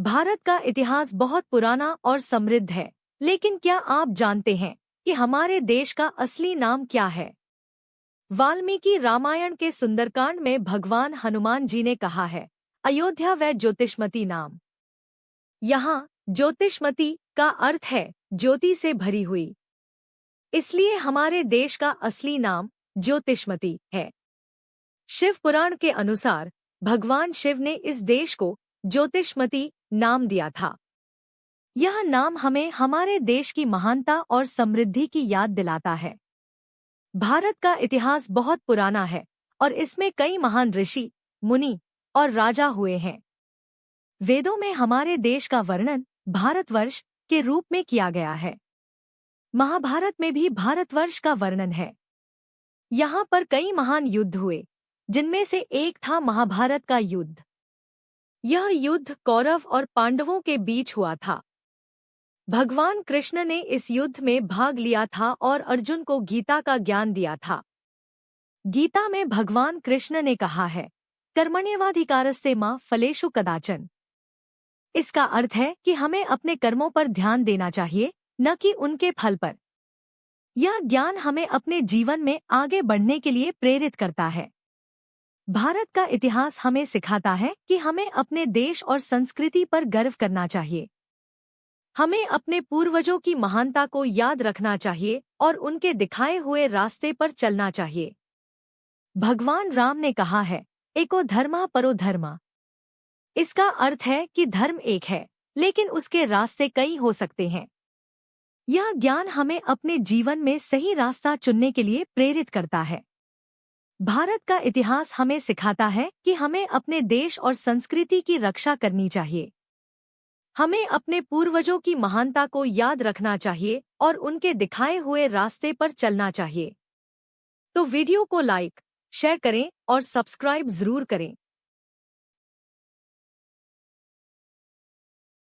भारत का इतिहास बहुत पुराना और समृद्ध है, लेकिन क्या आप जानते हैं कि हमारे देश का असली नाम क्या है? वाल्मीकि रामायण के सुंदरकांड में भगवान हनुमान जी ने कहा है, अयोध्या व ज्योतिष्मती नाम। यहाँ ज्योतिष्मती का अर्थ है ज्योति से भरी हुई। इसलिए हमारे देश का असली नाम ज्योतिष्मती है। शिव पुराण के अनुसार भगवान शिव ने इस देश को ज्योतिष्मती नाम दिया था। यह नाम हमें हमारे देश की महानता और समृद्धि की याद दिलाता है। भारत का इतिहास बहुत पुराना है और इसमें कई महान ऋषि, मुनि और राजा हुए हैं। वेदों में हमारे देश का वर्णन भारतवर्ष के रूप में किया गया है। महाभारत में भी भारतवर्ष का वर्णन है। यहाँ पर कई महान युद्ध हुए, जिनमें से एक था महाभारत का युद्ध। यह युद्ध कौरव और पांडवों के बीच हुआ था। भगवान कृष्ण ने इस युद्ध में भाग लिया था और अर्जुन को गीता का ज्ञान दिया था। गीता में भगवान कृष्ण ने कहा है, कर्मण्येवाधिकारस्ते मा फलेषु कदाचन। इसका अर्थ है कि हमें अपने कर्मों पर ध्यान देना चाहिए, न कि उनके फल पर। यह ज्ञान हमें अपने जीवन में आगे बढ़ने के लिए प्रेरित करता है। भारत का इतिहास हमें सिखाता है कि हमें अपने देश और संस्कृति पर गर्व करना चाहिए। हमें अपने पूर्वजों की महानता को याद रखना चाहिए और उनके दिखाए हुए रास्ते पर चलना चाहिए। भगवान राम ने कहा है, एको धर्मः परो धर्मः। इसका अर्थ है कि धर्म एक है, लेकिन उसके रास्ते कई हो सकते हैं। यह ज्ञान हमें अपने जीवन में सही रास्ता चुनने के लिए प्रेरित करता है। भारत का इतिहास हमें सिखाता है कि हमें अपने देश और संस्कृति की रक्षा करनी चाहिए। हमें अपने पूर्वजों की महानता को याद रखना चाहिए और उनके दिखाए हुए रास्ते पर चलना चाहिए। तो वीडियो को लाइक, शेयर करें और सब्सक्राइब जरूर करें।